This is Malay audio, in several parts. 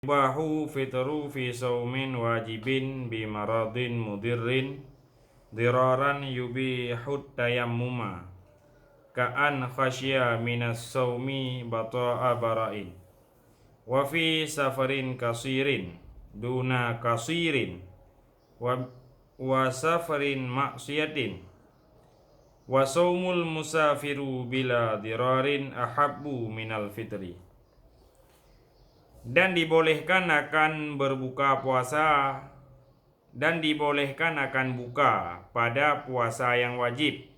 Bahu fitru fi saumin wajibin bimaradin mudirrin diraran yubihut tayammuma ka'an khasya minas saumi bata'a bara'in wa fi safarin kasirin duna kasirin wa safarin maksiatin wa saumul musafiru bila dirarin ahabbu minal fitri. Dan dibolehkan akan berbuka puasa dan dibolehkan akan buka pada puasa yang wajib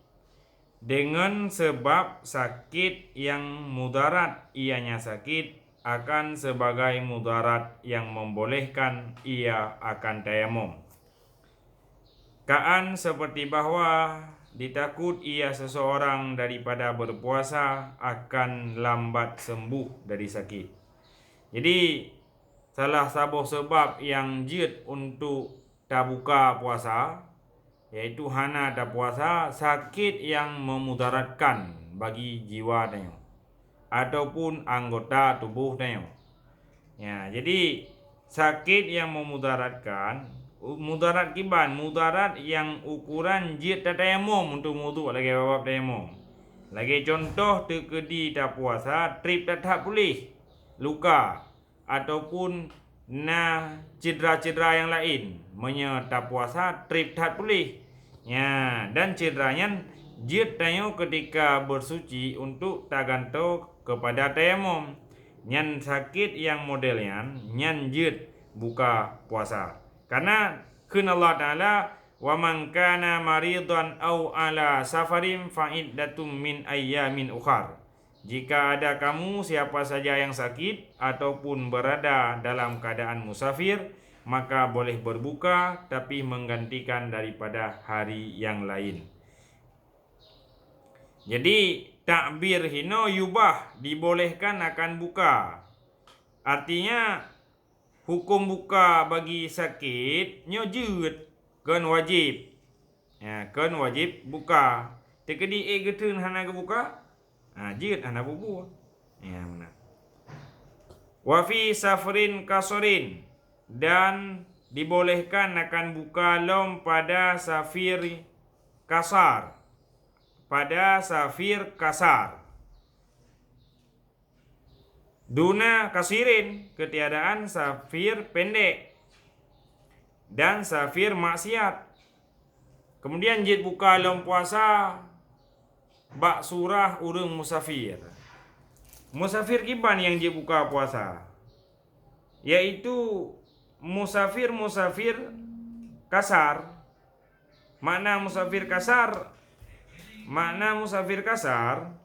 dengan sebab sakit yang mudarat, ianya sakit akan sebagai mudarat yang membolehkan ia akan tayamum. Kaan seperti bahwa ditakut ia seseorang daripada berpuasa akan lambat sembuh dari sakit. Jadi salah satu sebab yang jid untuk tak buka puasa yaitu hana tak puasa sakit yang memudaratkan bagi jiwa tanya ataupun anggota tubuh tanya. Ya, jadi sakit yang memudaratkan, mudarat kiban, mudarat yang ukuran jid tak tayamum untuk wudu lagi babab tayamum. Lagi contoh terkedi tak puasa, trip tak pulih, luka ataupun cedera-cedera yang lain menyerta puasa trip tak pulih ya, dan cederanya jid tayo ketika bersuci untuk tak gantung kepada tayamum. Nyan sakit yang modelnya nyan jid buka puasa karena kun Allah Ta'ala wa man kana maridan au ala safarin fa iddatum min ayyamin ukhar. Jika ada kamu siapa saja yang sakit ataupun berada dalam keadaan musafir, maka boleh berbuka tapi menggantikan daripada hari yang lain. Jadi takbir hino yubah dibolehkan akan buka. Artinya hukum buka bagi sakit nyo jud kan wajib. Ya, kan wajib buka. Tekedi getun hana ke buka? Jid hana bubu. Ya benar. Wa fi safarin kasorin, dan dibolehkan akan buka lom pada safir kasar. Pada safir kasar. Duna kasirin, ketiadaan safir pendek. Dan safir maksiat. Kemudian jid buka lom puasa bak surah urang musafir. Musafir kiban yang dia buka puasa? Yaitu musafir kasar. Makna musafir kasar? Makna musafir kasar,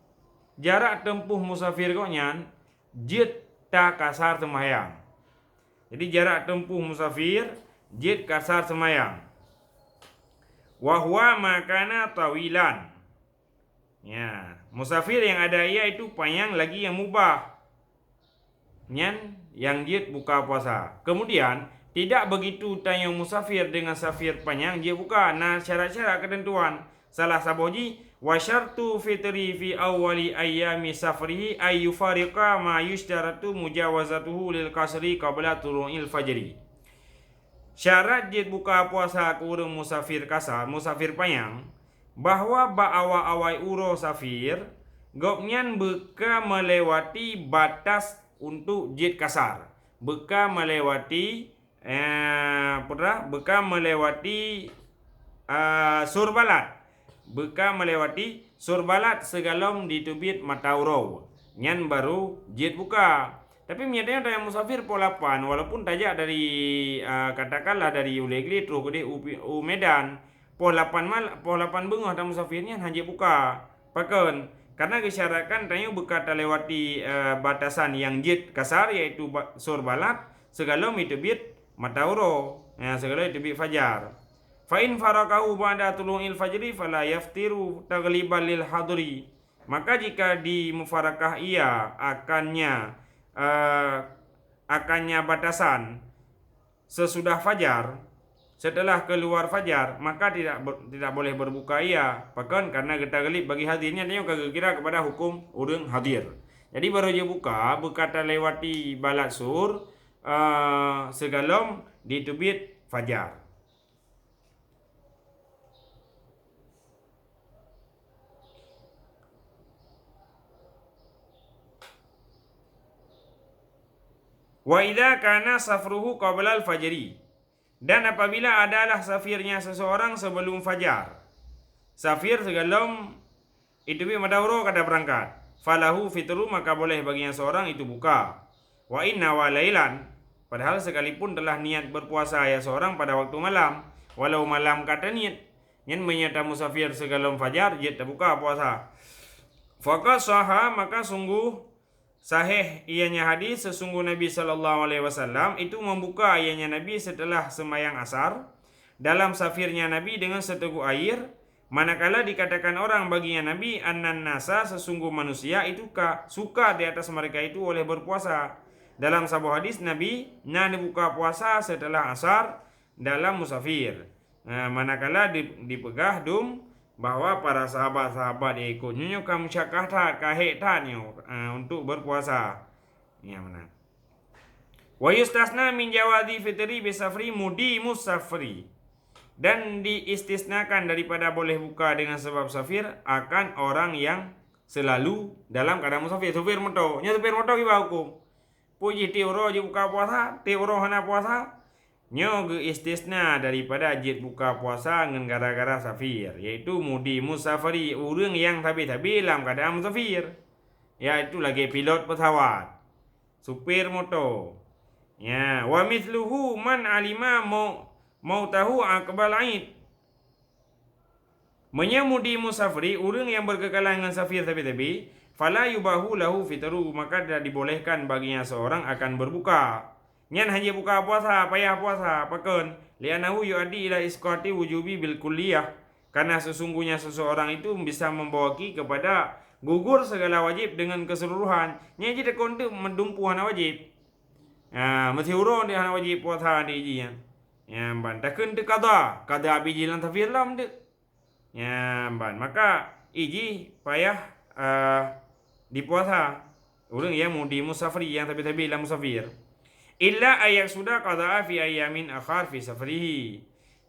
jarak tempuh musafir konyan jid tak kasar semayang. Jadi jarak tempuh musafir jid kasar semayang. Wahwa makana tawilan. Ya, musafir yang ada ia itu panjang lagi yang mubah. Nyan yang jid buka puasa. Kemudian tidak begitu tanya musafir dengan safir panjang dia buka. Nah, syarat-syarat ketentuan. Salah saboji wa syartu fitri fi awwali ayyami safrihi ay yufariqa ma yushtaratu mujawazatuhu lil kasri qabla tulu'il fajri. Syarat jid buka puasa ke urang musafir kasar, musafir panjang, bahwa awai uro safir gopnyan beka melewati batas untuk jid kasar, beka melewati surbalat, beka melewati surbalat segalom ditubit matauro nyan baru jid buka. Tapi nyatanya ada yang musafir polapan walaupun tajak dari katakanlah dari Ulegli terus ke Medan Polapan bengah dan musafirnya hanya buka pakan karena disyaratkan tanya berkata lewati batasan yang jid kasar yaitu surbalat segalom itubit matauro ya, segalom itubit fajar. Fa in farakahu ba'da tulu'il fajri fala yaftiru taghliban lil hadri. Maka jika di mufarakah ia akannya batasan sesudah fajar, setelah keluar fajar, maka tidak boleh berbuka ia. Bahkan karena getah gelip bagi hadirnya dia kagak kira kepada hukum urang hadir. Jadi baru dia buka berkata lewati balat sur segalom ditubit fajar. Wa idza kana safruhu qabla al-fajri, dan apabila adalah safirnya seseorang sebelum fajar. Safir segalom itu madawro kada berangkat. Falahu fitru, maka boleh baginya seorang itu buka. Wa inna walailan, padahal sekalipun telah niat berpuasa ya seorang pada waktu malam, walau malam kata niat, yang menyata musafir segalom fajar dia buka puasa. Faqad sahha, maka sungguh sahih ianya hadis, sesungguh Nabi SAW itu membuka ianya Nabi setelah sembahyang asar dalam safirnya Nabi dengan seteguk air. Manakala dikatakan orang baginya Nabi, annan nasa, sesungguh manusia itu suka di atas mereka itu oleh berpuasa. Dalam sebuah hadis Nabi buka puasa setelah asar dalam musafir. Manakala dipegah bahwa para sahabat-sahabat ikutnya kamu syakah kahektannya untuk berpuasa. Ya mana? Wa yustasna min jawazi fitri bisafri mudi musafri, dan diistisnakan daripada boleh buka dengan sebab safir akan orang yang selalu dalam keadaan musafir. Safir motor, supir motor iba hukum. Puji tiuro je buka puasa, tiuro hana puasa. Nyo ge istisna daripada jid buka puasa dengan gara-gara safir, yaitu mudi musafiri, orang yang tabi-tabi dalam keadaan musafir. Yaitu lagi pilot pesawat, supir motor. Ya, wa mithluhu man alima mau tahu akbal aid. Menyamudi musafiri, orang yang berkekalan dengan safir tabi-tabi, fala yubahu lahu fitru, maka tidak dibolehkan baginya seorang akan berbuka. Nyan hanya buka puasa, payah puasa, pakon. Li'anahu yu'addi ila isqati wujubi bil kulliyah, karena sesungguhnya seseorang itu bisa membawaki kepada gugur segala wajib dengan keseluruhan. Nyan jadi konte mendumpu hana wajib. Mesti urun dia hana wajib puasa di ijian. Ya ban takun de kada biji lan tafir lam de. Ya ban maka iji payah dipuasa. Urang yang mudi musafiri, yang tabi-tabi lam musafir. Illa ayak sudah qada'a fi ayamin akhar fi safrihi,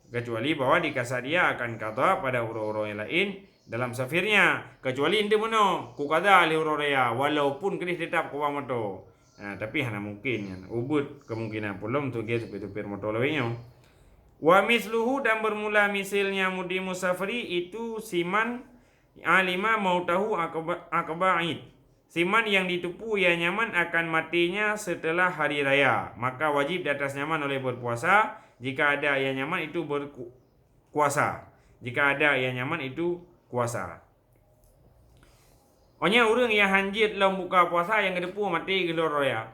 kecuali bahwa dikasar dia akan qada pada urang-urang yang lain dalam safirnya, kecuali inde mono ku qada li urang walaupun kedih tetap ku moto. Tapi hana mungkin kan ubud kemungkinan pulum tu ge supir motor lawenya. Wa misluhu, dan bermula misalnya mudi musafiri itu siman alima mau tahu akba'id, siman yang ditipu ia nyaman akan matinya setelah hari raya, maka wajib di atas nyaman oleh berpuasa. Jika ada ia nyaman itu berkuasa. Jika ada ia nyaman itu kuasa. Onya orang yang hanjit lam buka puasa yang ketipu mati gelor raya.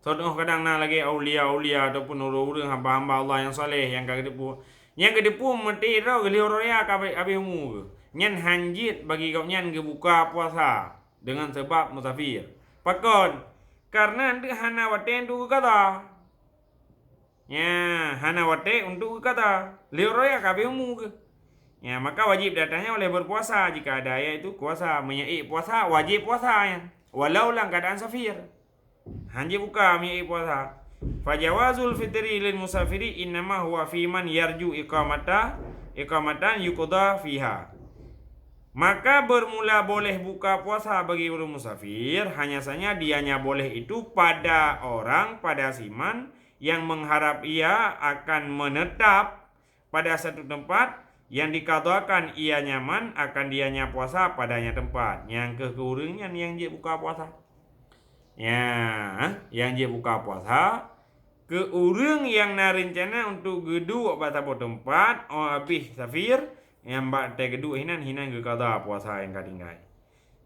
Contoh kadang lagi aulia ataupun orang hamba-hamba Allah yang soleh yang ketipu. Yang ketipu mati rau gelor raya abi umur. Nyan hanjit bagi kau nyan ke buka puasa dengan sebab musafir. Pakon karena nanti hana wate untuk kata. Ya, hana wate untuk kata. Leroya kabe umur. Ya, maka wajib datanya oleh berpuasa. Jika ada itu kuasa menyai puasa, wajib puasa ya. Walau lang keadaan safir. Hanya buka menyai puasa. Fajawazul fitri lil musafiri innama huwa fi man yarju iqamatan yuqda fiha. Maka bermula boleh buka puasa bagi orang musafir hanya saja dianya boleh itu pada orang, pada siman yang mengharap ia akan menetap pada satu tempat yang dikatakan ia nyaman akan dianya puasa padanya tempat. Yang kekurangan yang dia buka puasa. Ya, yang dia buka puasa ke orang yang narencana untuk gedu pada tempat habis safir yang teh gedu hinan ke kada puasa yang kadinggai.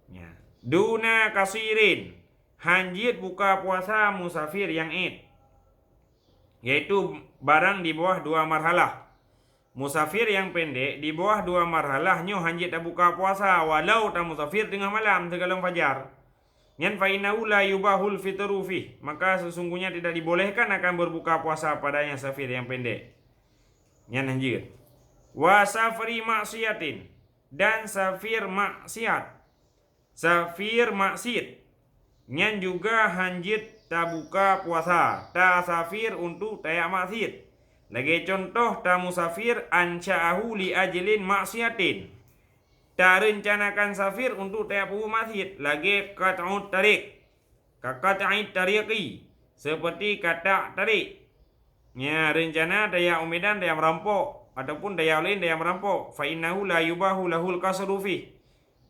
Ya. Duna kasirin, hanjit buka puasa musafir yang id, yaitu barang di bawah 2 marhalah. Musafir yang pendek di bawah 2 marhalah nyo hanjit tak buka puasa walau tak musafir tengah malam tegalang fajar. Nyan fa innahu la yubahul fitru fi, maka sesungguhnya tidak dibolehkan akan berbuka puasa padanya safir yang pendek. Nyan hanjit. Wa safri maksiatin, dan safir maksiat. Safir maksiat nyan juga hanjit ta buka puasa, ta safir untuk tayak maksiat. Lagi contoh ta musafir ansha'ahu li ajlin maksiatin. Ta rencanakan safir untuk tayak maksiat. Lagi qat'ut tariq. Qat'it tariqi. Seperti kata tarik. Ya, rencana tayak umedan tayak merampok ataupun tayak lain tayak merampok. Fa innahu la yubahu lahul qasru fi.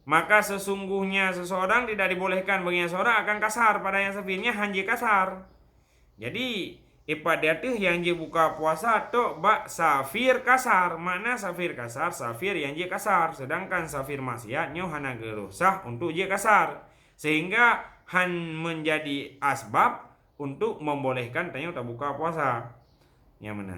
Maka sesungguhnya seseorang tidak dibolehkan bagi seorang akan kasar pada yang safirnya hanji kasar. Jadi pada tu yang je buka puasa tu bak safir kasar. Mana safir kasar? Safir yang je kasar. Sedangkan safir maksiat nyo hana gerusah untuk je kasar. Sehingga han menjadi asbab untuk membolehkan tanya tak buka puasa. Yang mana?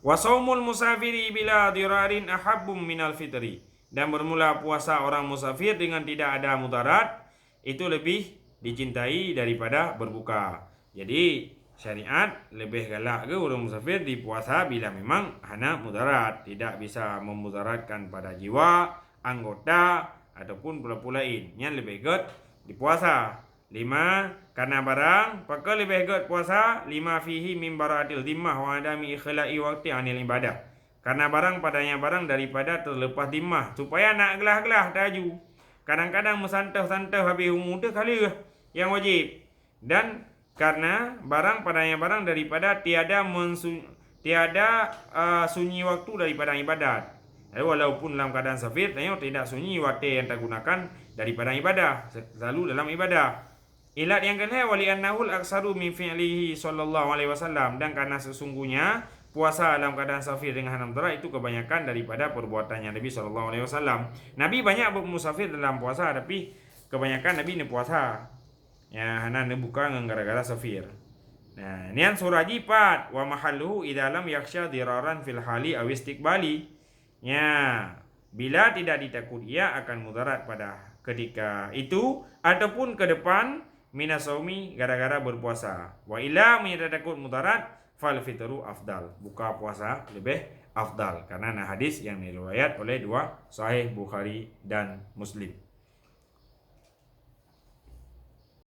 Wa shaumul musafiri bila dirarin ahabbum minal fitri. Dan bermula puasa orang musafir dengan tidak ada mudarat itu lebih dicintai daripada berbuka. Jadi syariat lebih galak ke orang musafir di puasa bila memang hana mudarat, tidak bisa memudaratkan pada jiwa, anggota ataupun pula-pula lain. Yang lebih good di puasa. 5. Karena barang Pakal lebih good puasa. 5. Fihi min bara'atil dimmah wa adami ikhla'i waqti anil ibadah. Karena barang padanya barang daripada terlepas dimmah. Supaya nak gelah-gelah taju. Kadang-kadang mesantah-santah habis umur tu kali yang wajib. Dan karena barang padanya barang daripada tiada sunyi waktu daripada ibadat. Walaupun dalam keadaan safir, tidak sunyi waktu yang tergunakan daripada ibadah. Selalu dalam ibadah. Ilat yang kedua, wali annahul aksaru min fi'lihi sallallahu alaihi wasallam. Dan karena sesungguhnya puasa dalam keadaan safir dengan hanam mudarat itu kebanyakan daripada perbuatannya Nabi sallallahu alaihi wasallam. Nabi banyak bermusafir dalam puasa, tapi kebanyakan Nabi ni puasa. Ya, hana buka gara-gara safir. Nah, nian surah jipat wa mahalluhu idza lam yakhsha diraran fil hali aw istiqbali. Ya, bila tidak ditakut ia akan mudarat pada ketika itu ataupun ke depan minasaumi gara-gara berpuasa. Wa illa takut mudarat fal fitru afdal. Buka puasa lebih afdal karena hadis yang diriwayat oleh dua sahih Bukhari dan Muslim.